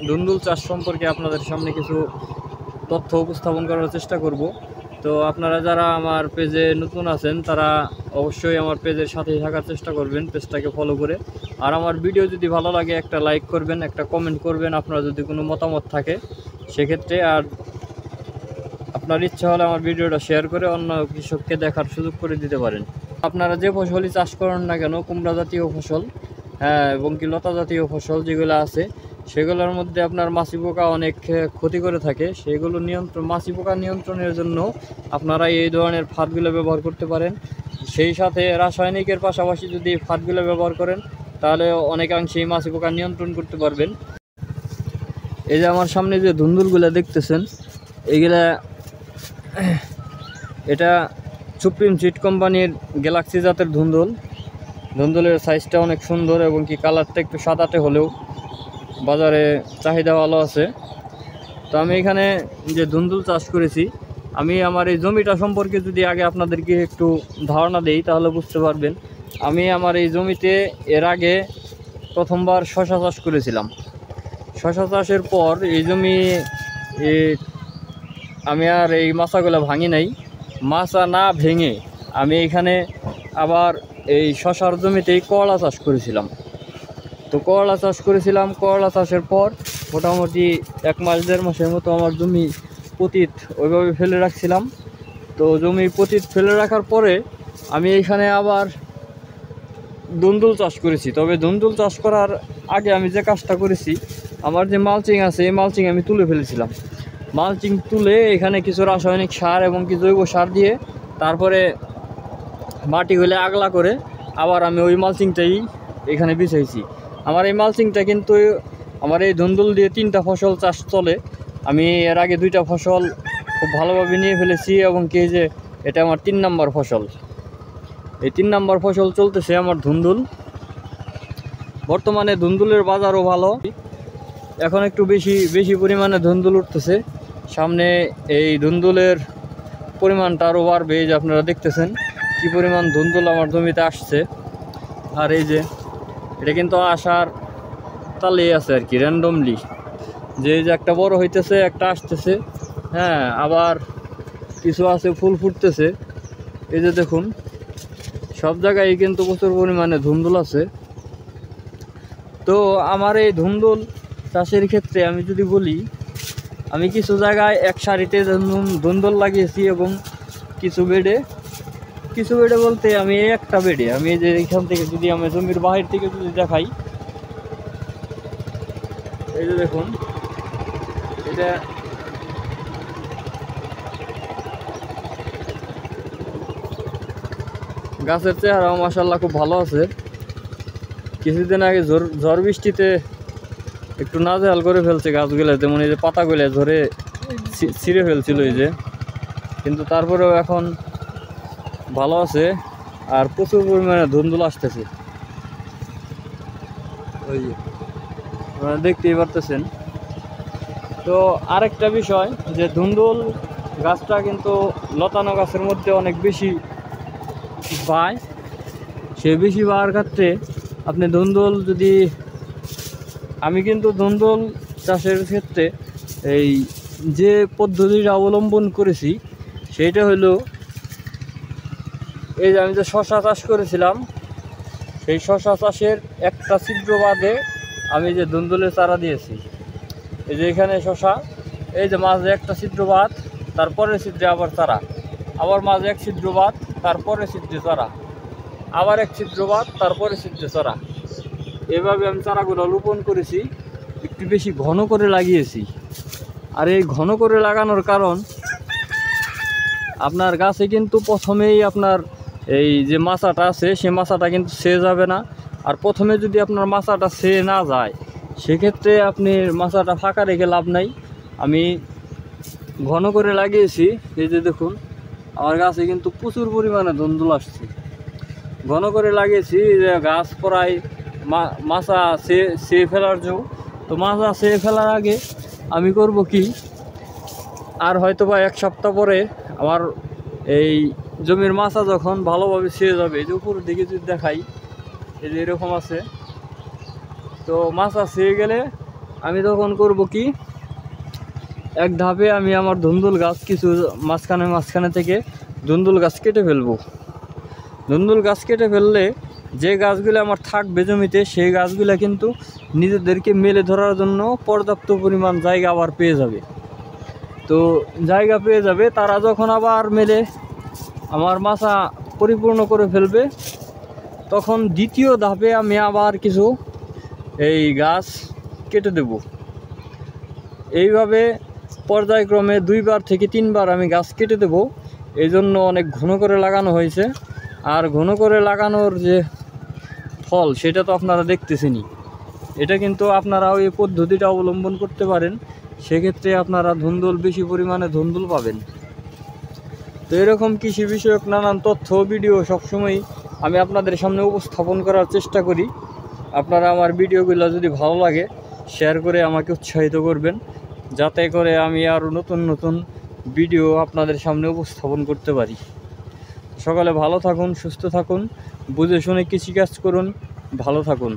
ধুন্দুল চাষ সম্পর্কে আপনাদের সামনে কিছু তথ্য উপস্থাপন করার চেষ্টা করব। তো আপনারা যারা আমার পেজে নতুন আছেন তারা অবশ্যই আমার পেজের সাথেই থাকার চেষ্টা করবেন, পেজটাকে ফলো করে। আর আমার ভিডিও যদি ভালো লাগে একটা লাইক করবেন, একটা কমেন্ট করবেন আপনার যদি কোনো মতামত থাকে সেক্ষেত্রে। আর আপনার ইচ্ছা হলে আমার ভিডিওটা শেয়ার করে অন্য কৃষককে দেখার সুযোগ করে দিতে পারেন। আপনারা যে ফসলই চাষ করেন না কেন, কুমড়া জাতীয় ফসল এবং কি লতা জাতীয় ফসল যেগুলো আছে সেগুলোর মধ্যে আপনার মাছি পোকা অনেক ক্ষতি করে থাকে। সেগুলো মাছি পোকা নিয়ন্ত্রণের জন্য আপনারা এই ধরনের ফাঁদগুলো ব্যবহার করতে পারেন। সেই সাথে রাসায়নিকের পাশাপাশি যদি ফাঁদগুলো ব্যবহার করেন তাহলে অনেকাংশেই মাছি পোকা নিয়ন্ত্রণ করতে পারবেন। এই যে আমার সামনে যে ধুন্দুলগুলো দেখতেছেন এইগুলা, এটা সুপ্রিম সিড কোম্পানির গ্যালাক্সি জাতের ধুন্দুলের সাইজটা অনেক সুন্দর এবং কি কালারটা একটু সাদাটে হলেও বাজারে চাহিদা ভালো আছে। তো আমি এখানে যে ধুন্দুল চাষ করেছি, আমি আমার এই জমিটা সম্পর্কে যদি আগে আপনাদেরকে একটু ধারণা দেই তাহলে বুঝতে পারবেন। আমি আমার এই জমিতে এর আগে প্রথমবার শশা চাষ করেছিলাম। শশা চাষের পর এই জমি আমি আর এই মাচাগুলো ভাঙি নাই। মাচা না ভেঙে আমি এখানে আবার এই শশার জমিতেই করলা চাষ করেছিলাম। তো করলা চাষ করেছিলাম, করলা চাষের পর মোটামুটি 1 মাস 1.5 মাসের মতো আমার জমি পতিত ওইভাবে ফেলে রাখছিলাম। তো জমি পতিত ফেলে রাখার পরে আমি এখানে আবার ধুন্দুল চাষ করেছি। তবে ধুন্দুল চাষ করার আগে আমি যে কাজটা করেছি, আমার যে মালচিং আছে এই মালচিং আমি তুলে ফেলেছিলাম। মালচিং তুলে এখানে কিছু রাসায়নিক সার এবং কি জৈব সার দিয়ে তারপরে মাটিগুলো আগলা করে আবার আমি ওই মালচিংটাই এখানে বিছাইছি। আমার এই মালচিংটা কিন্তু আমার এই ধুন্দুল দিয়ে 3টা ফসল চাষ চলে। আমি এর আগে 2টা ফসল খুব ভালোভাবে নিয়ে ফেলেছি এবং কি যে এটা আমার 3 নম্বর ফসল। এই 3 নম্বর ফসল চলতেছে আমার ধুন্দুল। বর্তমানে ধুন্দুলের বাজারও ভালো, এখন একটু বেশি পরিমাণে ধুন্দুল উঠতেছে। সামনে এই ধুন্দুলের পরিমাণটা আরও বাড়বে। এই যে আপনারা দেখতেছেন কি পরিমাণ ধুন্দুল আমার জমিতে আসছে। আর এই যে এটা কিন্তু আসার তালেই আছে আর কি, র্যান্ডমলি যে একটা বড় হইতেছে একটা আসতেছে, হ্যাঁ, আবার কিছু আছে ফুল ফুটতেছে। এই যে দেখুন সব জায়গায় কিন্তু প্রচুর পরিমাণে ধুন্দুল আছে। তো আমার এই ধুন্দুল চাষের ক্ষেত্রে আমি যদি বলি, আমি কিছু জায়গায় এক সারিতে ধুন্দুল লাগিয়েছি এবং কিছু বেডে বলতে আমি একটা বেডে, আমি যে এখান থেকে যদি আমি জমির বাহির থেকে যদি দেখাই, এই যে দেখুন এটা গাছের চেহারাও মাশাআল্লাহ খুব ভালো আছে। কিছুদিন আগে ঝড় বৃষ্টিতে একটু নাজেহাল করে ফেলছে গাছগুলো, যেমন এই যে পাতাগুলো ঝরে ছিঁড়ে ফেলছিল এই যে, কিন্তু তারপরেও এখন ভালো আছে আর প্রচুর পরিমাণে ধুন্দুল আসতেছে। ওই আপনারা দেখতেই পারতেছেন। তো আরেকটা বিষয় যে ধুন্দুল গাছটা কিন্তু লতানো গাছের মধ্যে অনেক বেশি পায়। সে বেশি পাওয়ার ক্ষেত্রে আপনি ধুন্দুল যদি, আমি কিন্তু ধুন্দুল চাষের ক্ষেত্রে এই যে পদ্ধতিটা অবলম্বন করেছি সেইটা হলো, এই যে আমি যে শশা চাষ করেছিলাম সেই শশা চাষের একটা ছিদ্র বাদে আমি যে ধুন্দুলের চারা দিয়েছি। এই যে এখানে শশা, এই যে মাঝে একটা ছিদ্র বাদ, তারপরে ছিদ্রে আবার চারা, আবার মাঝে এক ছিদ্র বাদ, তারপরে ছিদ্রে চারা, আবার এক ছিদ্র বাদ, তারপরে ছিদ্রে চারা। এভাবে আমি চারাগুলো রোপণ করেছি, একটু বেশি ঘন করে লাগিয়েছি। আর এই ঘন করে লাগানোর কারণ, আপনার গাছে কিন্তু প্রথমেই আপনার এই যে মাচাটা আছে সে মাচাটা কিন্তু ছেয়ে যাবে না। আর প্রথমে যদি আপনার মাচাটা ছেয়ে না যায় সেক্ষেত্রে আপনি মাচাটা ফাঁকা রেখে লাভ নাই। আমি ঘন করে লাগিয়েছি। এই যে দেখুন আমার গাছে কিন্তু প্রচুর পরিমাণে ধুন্দুল আসছে। ঘন করে লাগিয়েছি যে গাছ প্রায় মাচা ছেয়ে ফেলার জন্য। তো মাচা ছেয়ে ফেলার আগে আমি করব কি, আর হয়তো বা 1 সপ্তাহ পরে আমার এই জমির মাচা যখন ভালোভাবে ছেয়ে যাবে, এই যে উপরের দিকে যদি দেখাই এই যে এরকম আছে, তো মাচা ছেয়ে গেলে আমি তখন করব কি, এক ধাপে আমি আমার ধুন্দুল গাছ কিছু মাঝখানে থেকে ধুন্দুল গাছ কেটে ফেলবো। ধুন্দুল গাছ কেটে ফেললে যে গাছগুলো আমার থাকবে জমিতে সেই গাছগুলো কিন্তু নিজেদেরকে মেলে ধরার জন্য পর্যাপ্ত পরিমাণ জায়গা আবার পেয়ে যাবে। তো জায়গা পেয়ে যাবে, তারা যখন আবার মেলে আমার মাচা পরিপূর্ণ করে ফেলবে, তখন দ্বিতীয় ধাপে আমি আবার কিছু এই গাছ কেটে দেব। এইভাবে পর্যায়ক্রমে 2বার থেকে 3বার আমি গাছ কেটে দেব। এই জন্য অনেক ঘন করে লাগানো হয়েছে। আর ঘন করে লাগানোর যে ফল সেটা তো আপনারা দেখতেছেনই। এটা কিন্তু আপনারাও এই পদ্ধতিটা অবলম্বন করতে পারেন, সেক্ষেত্রে আপনারা ধুন্দুল বেশি পরিমাণে ধুন্দুল পাবেন। তো এরকম কৃষি বিষয়ক নানান তথ্য ভিডিও সবসময় আমি আপনাদের সামনে উপস্থাপন করার চেষ্টা করি। আপনারা আমার ভিডিওগুলো যদি ভালো লাগে শেয়ার করে আমাকে উৎসাহিত করবেন, যাতে করে আমি আরও নতুন নতুন ভিডিও আপনাদের সামনে উপস্থাপন করতে পারি। সকালে ভালো থাকুন, সুস্থ থাকুন, বুঝে শুনে কৃষিকাজ করুন, ভালো থাকুন।